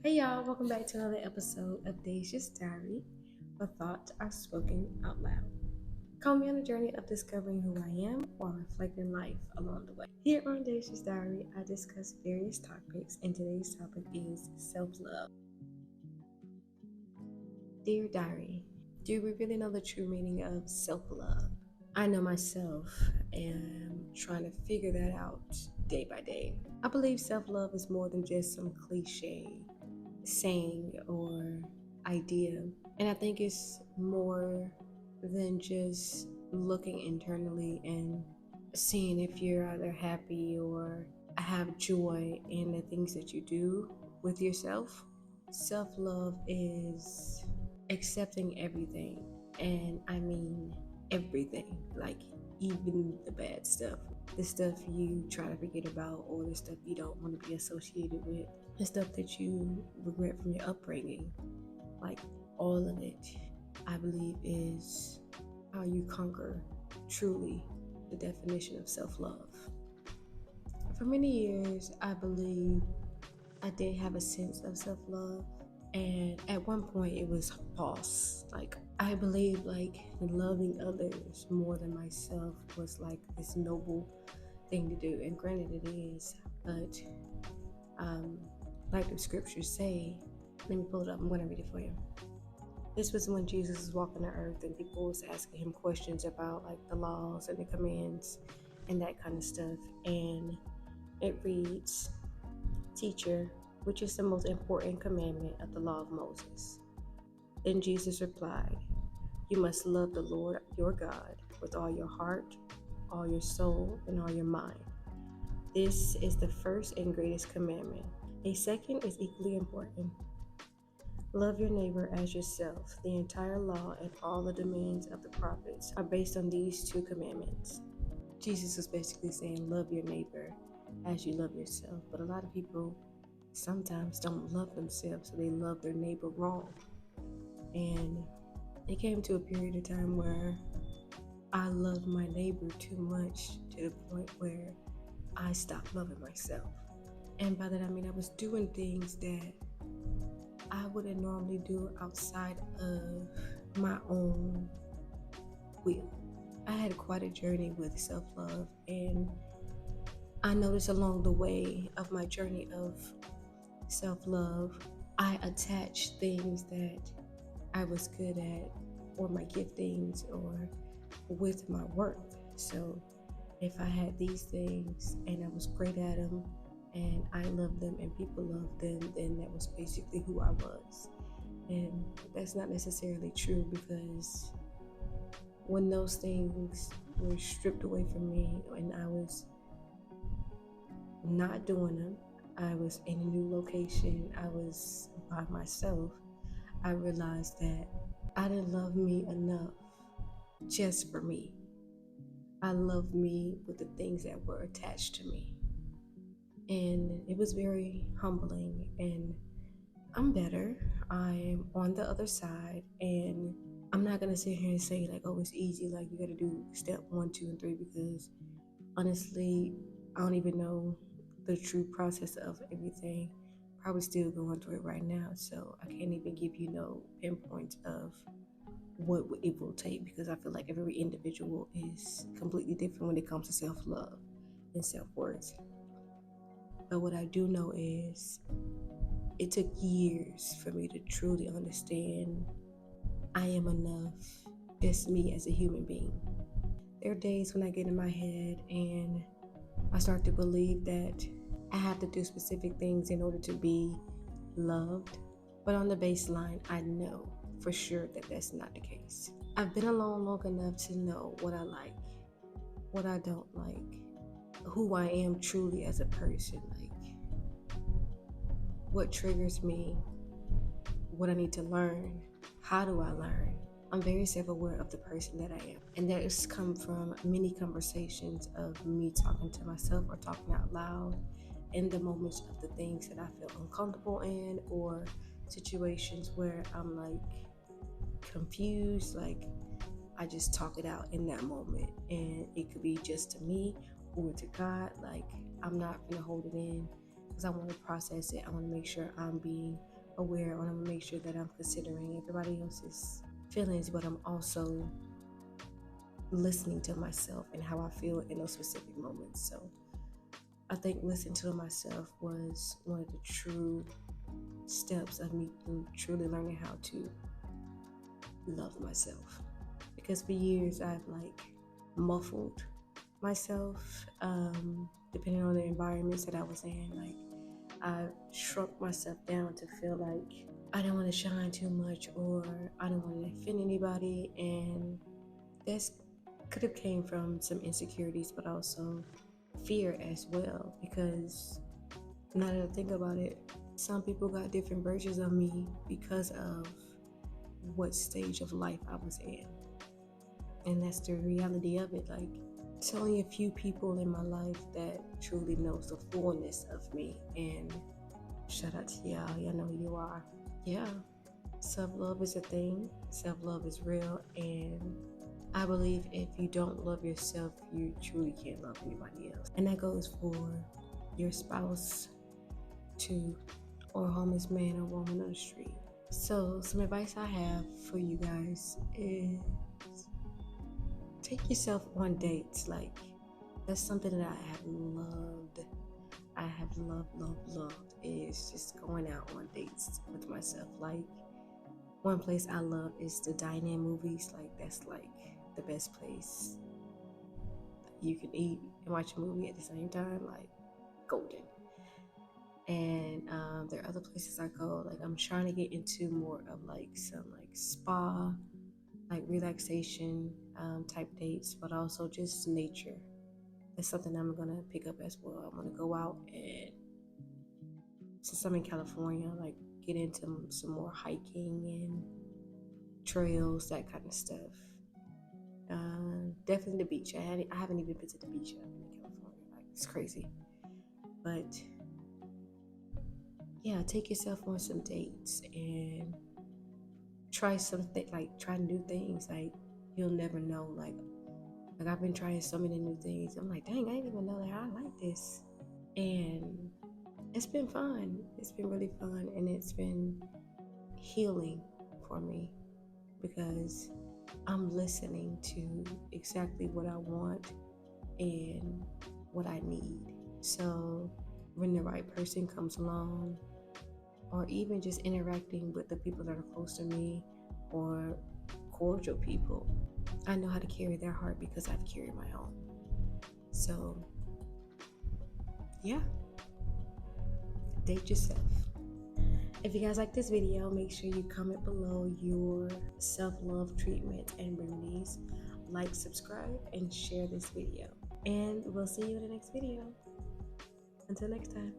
Hey y'all, welcome back to another episode of Deja's Diary, where thoughts are spoken out loud. Call me on a journey of discovering who I am while reflecting life along the way. Here on Deja's Diary, I discuss various topics, and today's topic is self love. Dear Diary, do we really know the true meaning of self love? I know myself and am trying to figure that out day by day. I believe self love is more than just some cliche saying or idea. And I think it's more than just looking internally and seeing if you're either happy or have joy in the things that you do with yourself. Self love is accepting everything. And I mean everything, like even the bad stuff, the stuff you try to forget about, or the stuff you don't want to be associated with, the stuff that you regret from your upbringing. Like all of it, I believe, is how you conquer truly the definition of self love. For many years, I believe I did have a sense of self love, and at one point it was false. Like I believe like loving others more than myself was like this noble thing to do, and granted it is, but um, like the scriptures say, let me pull it up. I'm going to read it for you. This was when Jesus was walking the earth, and people was asking him questions about like the laws and the commands and that kind of stuff. And it reads, "Teacher, which is the most important commandment of the law of Moses?" Then Jesus replied, "You must love the Lord your God with all your heart, all your soul, and all your mind. This is the first and greatest commandment. A second is equally important. Love your neighbor as yourself. The entire law and all the demands of the prophets are based on these two commandments." Jesus was basically saying, love your neighbor as you love yourself. But a lot of people sometimes don't love themselves, so they love their neighbor wrong. And it came to a period of time where I loved my neighbor too much to the point where I stopped loving myself. And by that I mean I was doing things that I wouldn't normally do outside of my own will. I had quite a journey with self-love, and I noticed along the way of my journey of self-love, I attached things that I was good at, or my giftings, or with my work. So if I had these things and I was great at them and I loved them and people loved them, then that was basically who I was. And that's not necessarily true, because when those things were stripped away from me and I was not doing them, I was in a new location, I was by myself, I realized that I didn't love me enough just for me. I loved me with the things that were attached to me. And it was very humbling, and I'm better. I'm on the other side, and I'm not gonna sit here and say like, oh, it's easy, like you gotta do step 1, 2, and 3, because honestly, I don't even know the true process of everything. Probably still going through it right now, so I can't even give you no pinpoint of what it will take, because I feel like every individual is completely different when it comes to self-love and self-worth. But what I do know is it took years for me to truly understand I am enough, just me as a human being. There are days when I get in my head and I start to believe that I have to do specific things in order to be loved. But on the baseline, I know for sure that that's not the case. I've been alone long enough to know what I like, what I don't like, who I am truly as a person, like what triggers me, what I need to learn, how do I learn. I'm very self-aware of the person that I am. And that has come from many conversations of me talking to myself or talking out loud in the moments of the things that I feel uncomfortable in, or situations where I'm like confused, like I just talk it out in that moment. And it could be just to me or to God. Like I'm not gonna hold it in, because I want to process it. I want to make sure I'm being aware, and I'm gonna make sure that I'm considering everybody else's feelings, but I'm also listening to myself and how I feel in those specific moments. So I think listening to myself was one of the true steps of me truly learning how to love myself. Because for years I've like muffled myself, depending on the environments that I was in. Like I shrunk myself down to feel like I don't want to shine too much or I don't want to offend anybody, and this could have came from some insecurities, but also fear as well. Because now that I think about it, some people got different versions of me because of what stage of life I was in. And that's the reality of it. Like, it's only a few people in my life that truly knows the fullness of me. And shout out to y'all. Y'all know who you are. Yeah. Self-love is a thing. Self-love is real. And I believe if you don't love yourself, you truly can't love anybody else. And that goes for your spouse too, or a homeless man or woman on the street. So some advice I have for you guys is take yourself on dates. Like, that's something that I have loved. I have loved is just going out on dates with myself. Like, one place I love is the dine-in movies. Like, that's like the best place. You can eat and watch a movie at the same time. Like, golden. And there are other places I go. Like, I'm trying to get into more of like some like spa, like relaxation type dates, but also just nature. That's something I'm gonna pick up as well. I'm gonna go out, and since I'm in California, like get into some more hiking and trails, that kind of stuff. Definitely the beach. I haven't even been to the beach yet in California. Like, it's crazy. But yeah, take yourself on some dates and try something, like try new things. Like, you'll never know. Like I've been trying so many new things. I'm like, dang, I didn't even know that I like this. And it's been fun. It's been really fun, and it's been healing for me because I'm listening to exactly what I want and what I need. So when the right person comes along, or even just interacting with the people that are close to me, or cordial people, I know how to carry their heart because I've carried my own. So yeah, date yourself. If you guys like this video, make sure you comment below your self-love treatment and remedies. Like, subscribe, and share this video. And we'll see you in the next video. Until next time.